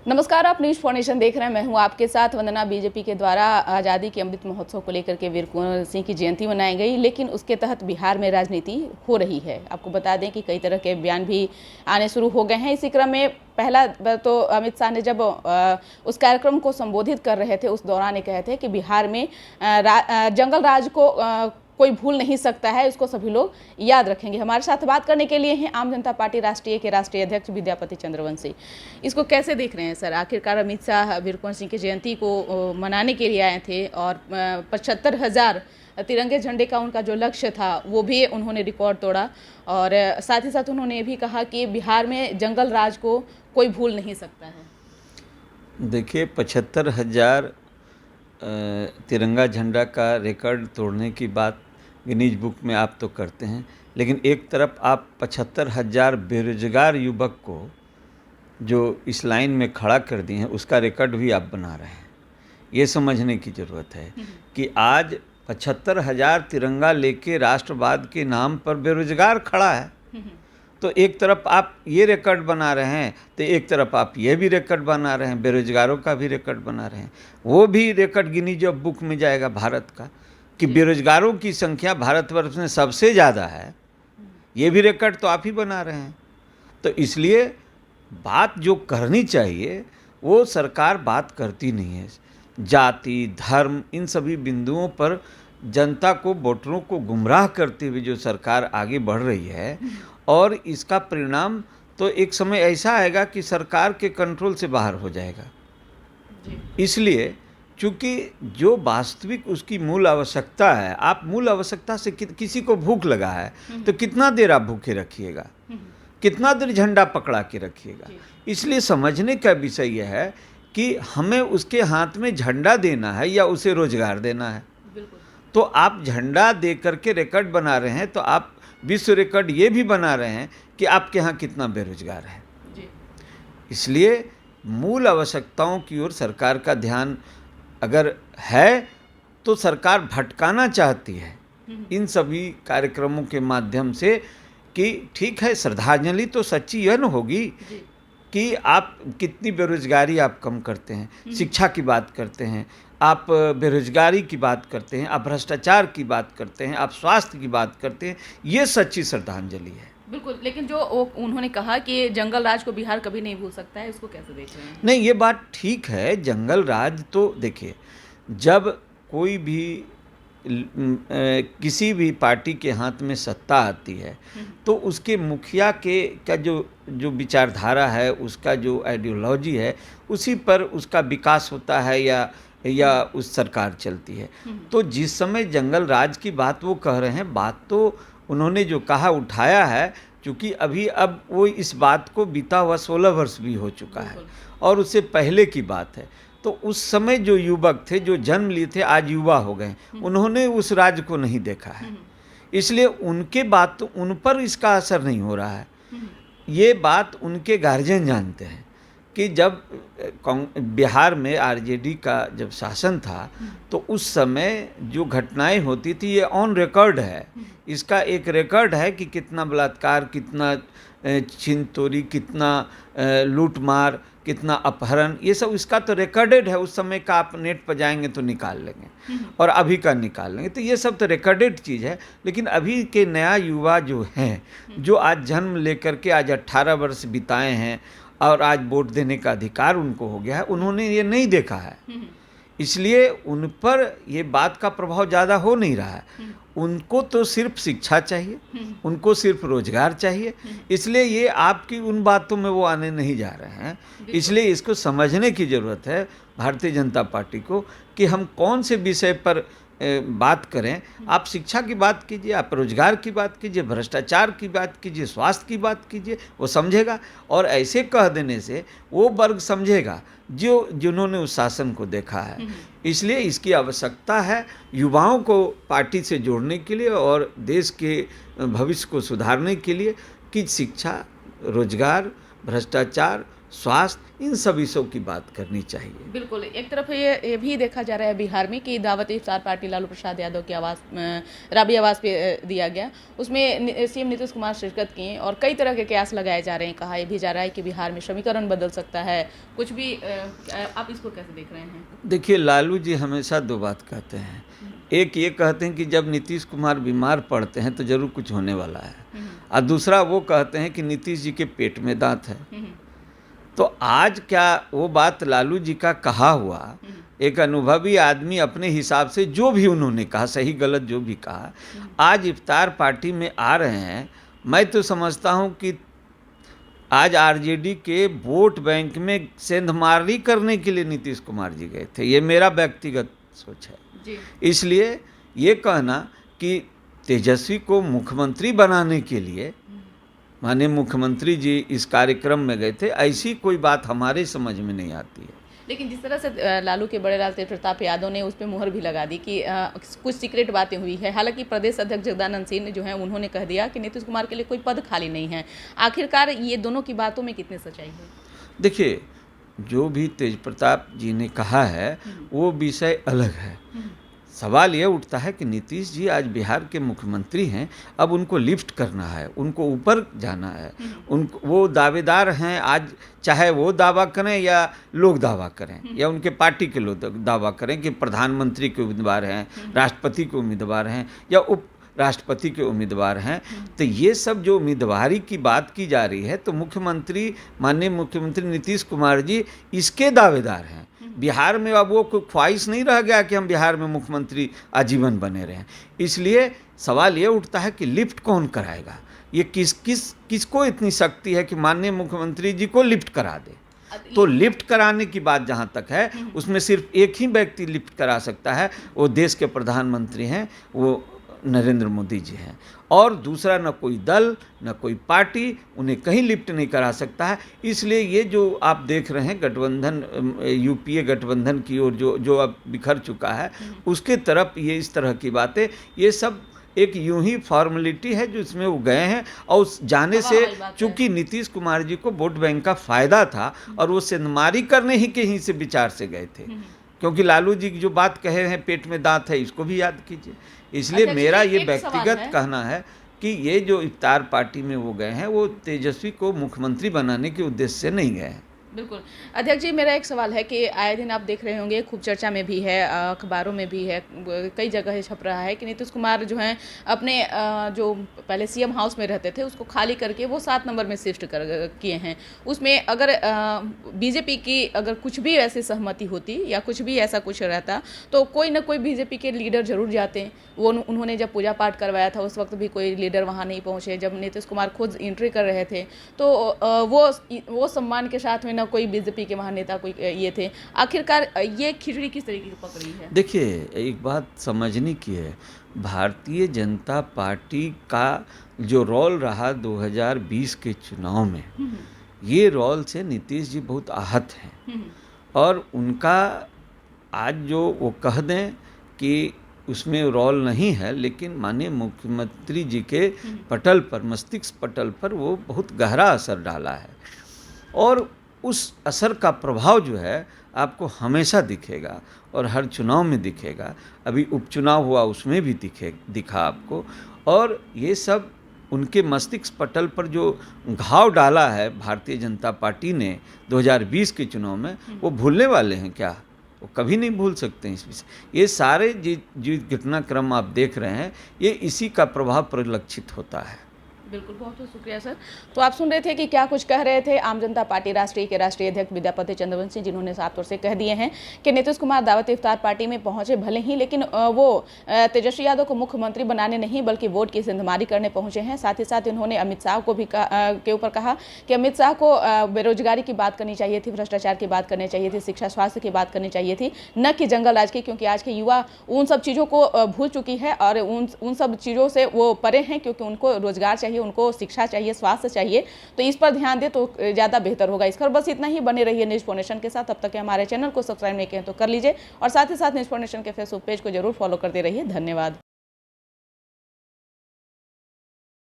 नमस्कार, आप news foundation देख रहे हैं। मैं हूं आपके साथ वंदना। बीजेपी के द्वारा आज़ादी के अमृत महोत्सव को लेकर के वीर कुंवर सिंह की जयंती मनाई गई, लेकिन उसके तहत बिहार में राजनीति हो रही है। आपको बता दें कि कई तरह के बयान भी आने शुरू हो गए हैं। इसी क्रम में पहला तो अमित शाह ने जब उस कार्यक्रम को संबोधित कर रहे थे, उस दौरान ये कहे थे कि बिहार में जंगल राज को कोई भूल नहीं सकता है, इसको सभी लोग याद रखेंगे। हमारे साथ बात करने के लिए हैं आम जनता पार्टी राष्ट्रीय के राष्ट्रीय अध्यक्ष विद्यापति चंद्रवंशी। इसको कैसे देख रहे हैं सर? आखिरकार अमित शाह वीर कुंवर सिंह की जयंती को मनाने के लिए आए थे और 75,000 तिरंगे झंडे का उनका जो लक्ष्य था वो भी उन्होंने रिकॉर्ड तोड़ा, और साथ ही साथ उन्होंने ये भी कहा कि बिहार में जंगल राज को कोई भूल नहीं सकता है। देखिए, 75,000 तिरंगा झंडा का रिकॉर्ड तोड़ने की बात गिनीज बुक में आप तो करते हैं, लेकिन एक तरफ आप 75,000 बेरोजगार युवक को जो इस लाइन में खड़ा कर दिए हैं उसका रिकॉर्ड भी आप बना रहे हैं। ये समझने की ज़रूरत है कि आज 75,000 तिरंगा लेके राष्ट्रवाद के नाम पर बेरोजगार खड़ा है। तो एक तरफ आप ये रिकॉर्ड बना रहे हैं, तो एक तरफ आप ये भी रिकॉर्ड बना रहे हैं, बेरोजगारों का भी रिकॉर्ड बना रहे हैं। वो भी रिकॉर्ड गिनीज बुक में जाएगा भारत का कि बेरोजगारों की संख्या भारतवर्ष में सबसे ज़्यादा है। ये भी रिकॉर्ड तो आप ही बना रहे हैं। तो इसलिए बात जो करनी चाहिए वो सरकार बात करती नहीं है। जाति, धर्म, इन सभी बिंदुओं पर जनता को, वोटरों को गुमराह करते हुए जो सरकार आगे बढ़ रही है, और इसका परिणाम तो एक समय ऐसा आएगा कि सरकार के कंट्रोल से बाहर हो जाएगा। इसलिए चूँकि जो वास्तविक उसकी मूल आवश्यकता है, आप मूल आवश्यकता से किसी को भूख लगा है तो कितना देर आप भूखे रखिएगा, कितना देर झंडा पकड़ा के रखिएगा। इसलिए समझने का विषय यह है कि हमें उसके हाथ में झंडा देना है या उसे रोजगार देना है। तो आप झंडा दे करके रिकॉर्ड बना रहे हैं, तो आप विश्व रिकॉर्ड ये भी बना रहे हैं कि आपके यहाँ कितना बेरोजगार है। इसलिए मूल आवश्यकताओं की ओर सरकार का ध्यान अगर है तो सरकार भटकाना चाहती है इन सभी कार्यक्रमों के माध्यम से कि ठीक है, श्रद्धांजलि तो सच्ची यह न होगी कि आप कितनी बेरोजगारी आप कम करते हैं, शिक्षा की बात करते हैं, आप बेरोजगारी की बात करते हैं, आप भ्रष्टाचार की बात करते हैं, आप स्वास्थ्य की बात करते हैं। ये सच्ची श्रद्धांजलि है। बिल्कुल, लेकिन जो उन्होंने कहा कि जंगल राज को बिहार कभी नहीं भूल सकता है, इसको कैसे देख रहे हैं? नहीं, ये बात ठीक है। जंगल राज तो देखिए, जब कोई भी किसी भी पार्टी के हाथ में सत्ता आती है तो उसके मुखिया के का जो विचारधारा है, उसका जो आइडियोलॉजी है, उसी पर उसका विकास होता है या उस सरकार चलती है। तो जिस समय जंगल राज की बात वो कह रहे हैं, बात तो उन्होंने जो कहा उठाया है, क्योंकि अभी अब वो इस बात को बीता हुआ 16 वर्ष भी हो चुका है और उससे पहले की बात है। तो उस समय जो युवक थे, जो जन्म लिए थे, आज युवा हो गए, उन्होंने उस राज को नहीं देखा है। इसलिए उनके बात तो उन पर इसका असर नहीं हो रहा है। ये बात उनके गार्जियन जानते हैं कि जब बिहार में आरजेडी का जब शासन था तो उस समय जो घटनाएं होती थी ये ऑन रिकॉर्ड है। इसका एक रिकॉर्ड है कि कितना बलात्कार, कितना छीन-तोड़ी, कितना लूटमार, कितना अपहरण, ये सब इसका तो रिकॉर्डेड है। उस समय का आप नेट पर जाएंगे तो निकाल लेंगे और अभी का निकाल लेंगे, तो ये सब तो रिकॉर्डेड चीज़ है। लेकिन अभी के नया युवा जो हैं, जो आज जन्म लेकर के आज 18 वर्ष बिताए हैं और आज वोट देने का अधिकार उनको हो गया है, उन्होंने ये नहीं देखा है। इसलिए उन पर ये बात का प्रभाव ज़्यादा हो नहीं रहा है। उनको तो सिर्फ शिक्षा चाहिए, उनको सिर्फ रोजगार चाहिए। इसलिए ये आपकी उन बातों में वो आने नहीं जा रहे हैं। इसलिए इसको समझने की ज़रूरत है भारतीय जनता पार्टी को कि हम कौन से विषय पर बात करें। आप शिक्षा की बात कीजिए, आप रोजगार की बात कीजिए, भ्रष्टाचार की बात कीजिए, स्वास्थ्य की बात कीजिए, वो समझेगा। और ऐसे कह देने से वो वर्ग समझेगा जिन्होंने उस शासन को देखा है। इसलिए इसकी आवश्यकता है युवाओं को पार्टी से जोड़ने के लिए और देश के भविष्य को सुधारने के लिए कि शिक्षा, रोजगार, भ्रष्टाचार स्वास्थ्य, इन सब विषयों की बात करनी चाहिए। बिल्कुल, एक तरफ ये भी देखा जा रहा है बिहार में कि दावत इफ्तार पार्टी लालू प्रसाद यादव की राबी आवाज़ पे दिया गया, उसमें सीएम नीतीश कुमार शिरकत किए और कई तरह के कयास लगाए जा रहे हैं। कहा यह भी जा रहा है कि बिहार में समीकरण बदल सकता है, कुछ भी। आप इसको कैसे देख रहे हैं? देखिए, लालू जी हमेशा दो बात कहते हैं। एक ये कहते हैं कि जब नीतीश कुमार बीमार पड़ते हैं तो जरूर कुछ होने वाला है, और दूसरा वो कहते हैं कि नीतीश जी के पेट में दांत है। तो आज क्या वो बात लालू जी का कहा हुआ, एक अनुभवी आदमी अपने हिसाब से जो भी उन्होंने कहा, सही गलत जो भी कहा, आज इफ्तार पार्टी में आ रहे हैं। मैं तो समझता हूँ कि आज आरजेडी के वोट बैंक में सेंधमारी करने के लिए नीतीश कुमार जी गए थे। ये मेरा व्यक्तिगत सोच है जी। इसलिए ये कहना कि तेजस्वी को मुख्यमंत्री बनाने के लिए माननीय मुख्यमंत्री जी इस कार्यक्रम में गए थे, ऐसी कोई बात हमारे समझ में नहीं आती है। लेकिन जिस तरह से लालू के बड़े लाल तेज प्रताप यादव ने उस पर मुहर भी लगा दी कि कुछ सीक्रेट बातें हुई है। हालांकि प्रदेश अध्यक्ष जगदानंद सिंह जो हैं उन्होंने कह दिया कि नीतीश कुमार के लिए कोई पद खाली नहीं है। आखिरकार ये दोनों की बातों में कितनी सच्चाई है? देखिए, जो भी तेज प्रताप जी ने कहा है वो विषय अलग है। सवाल ये उठता है कि नीतीश जी आज बिहार के मुख्यमंत्री हैं, अब उनको लिफ्ट करना है, उनको ऊपर जाना है। उनको वो दावेदार हैं, आज चाहे वो दावा करें या लोग दावा करें या उनके पार्टी के लोग दावा करें कि प्रधानमंत्री के उम्मीदवार हैं, राष्ट्रपति के उम्मीदवार हैं या उप राष्ट्रपति के उम्मीदवार हैं। तो ये सब जो उम्मीदवारी की बात की जा रही है, तो मुख्यमंत्री माननीय मुख्यमंत्री नीतीश कुमार जी इसके दावेदार हैं। बिहार में अब वो कोई ख्वाहिश नहीं रह गया कि हम बिहार में मुख्यमंत्री आजीवन बने रहें। इसलिए सवाल ये उठता है कि लिफ्ट कौन कराएगा? ये किसको इतनी शक्ति है कि माननीय मुख्यमंत्री जी को लिफ्ट करा दे? तो लिफ्ट कराने की बात जहाँ तक है, उसमें सिर्फ एक ही व्यक्ति लिफ्ट करा सकता है, वो देश के प्रधानमंत्री हैं, वो नरेंद्र मोदी जी हैं। और दूसरा न कोई दल न कोई पार्टी उन्हें कहीं लिफ्ट नहीं करा सकता है। इसलिए ये जो आप देख रहे हैं गठबंधन, यूपीए गठबंधन की ओर जो अब बिखर चुका है, उसके तरफ ये इस तरह की बातें, ये सब एक यूं ही फॉर्मेलिटी है जो इसमें वो गए हैं। और उस जाने से चूंकि नीतीश कुमार जी को वोट बैंक का फायदा था और वो सेंधमारी करने ही के ही से विचार से गए थे, क्योंकि लालू जी की जो बात कहे हैं पेट में दांत है, इसको भी याद कीजिए। इसलिए मेरा ये व्यक्तिगत कहना है कि ये जो इफ्तार पार्टी में वो गए हैं, वो तेजस्वी को मुख्यमंत्री बनाने के उद्देश्य से नहीं गए हैं। बिल्कुल। अध्यक्ष जी, मेरा एक सवाल है कि आए दिन आप देख रहे होंगे, खूब चर्चा में भी है, अखबारों में भी है, कई जगह छप रहा है कि नीतीश कुमार जो हैं अपने जो पहले सीएम हाउस में रहते थे उसको खाली करके वो 7 नंबर में शिफ्ट किए हैं। उसमें अगर बीजेपी की अगर कुछ भी ऐसी सहमति होती या कुछ भी ऐसा कुछ रहता तो कोई ना कोई बीजेपी के लीडर जरूर जाते। वो उन्होंने जब पूजा पाठ करवाया था उस वक्त भी कोई लीडर वहाँ नहीं पहुँचे। जब नीतीश कुमार खुद एंट्री कर रहे थे तो वो सम्मान के साथ में ना कोई बीजेपी के वहाँ नेता कोई ये थे। आखिरकार ये खिचड़ी किस तरीके की पकड़ी है? देखिए, एक बात समझने की है, भारतीय जनता पार्टी का जो रोल रहा 2020 के चुनाव में, ये रोल से नीतीश जी बहुत आहत हैं। और उनका आज जो वो कह दें कि उसमें रोल नहीं है, लेकिन माननीय मुख्यमंत्री जी के पटल पर, मस्तिष्क पटल पर वो बहुत गहरा असर डाला है। और उस असर का प्रभाव जो है आपको हमेशा दिखेगा और हर चुनाव में दिखेगा। अभी उपचुनाव हुआ उसमें भी दिखा आपको। और ये सब उनके मस्तिष्क पटल पर जो घाव डाला है भारतीय जनता पार्टी ने 2020 के चुनाव में, वो भूलने वाले हैं क्या? वो कभी नहीं भूल सकते हैं इस विषय। ये सारे जो घटनाक्रम आप देख रहे हैं, ये इसी का प्रभाव परिलक्षित होता है। बिल्कुल, बहुत बहुत शुक्रिया सर। तो आप सुन रहे थे कि क्या कुछ कह रहे थे आम जनता पार्टी राष्ट्रीय के राष्ट्रीय अध्यक्ष विद्यापति चंद्रवंशी, जिन्होंने साफ तौर से कह दिए हैं कि नीतीश कुमार दावत इफ्तार पार्टी में पहुंचे भले ही, लेकिन वो तेजस्वी यादव को मुख्यमंत्री बनाने नहीं बल्कि वोट की सेंधमारी करने पहुंचे हैं। साथ ही साथ इन्होंने अमित शाह को भी के ऊपर कहा कि अमित शाह को बेरोजगारी की बात करनी चाहिए थी, भ्रष्टाचार की बात करनी चाहिए थी, शिक्षा स्वास्थ्य की बात करनी चाहिए थी, न कि जंगल राज की, क्योंकि आज के युवा उन सब चीज़ों को भूल चुकी है और उन सब चीज़ों से वो परे हैं, क्योंकि उनको रोजगार चाहिए, उनको शिक्षा चाहिए, स्वास्थ्य चाहिए। तो इस पर ध्यान दे तो ज़्यादा बेहतर होगा। इस पर बस इतना ही। बने रहिए न्यूज़ फाउंडेशन के साथ। तब तक हमारे चैनल को सब्सक्राइब नहीं किए तो कर लीजिए और साथ ही साथ न्यूज़ फाउंडेशन के फेसबुक पेज को जरूर फॉलो करते रहिए। धन्यवाद।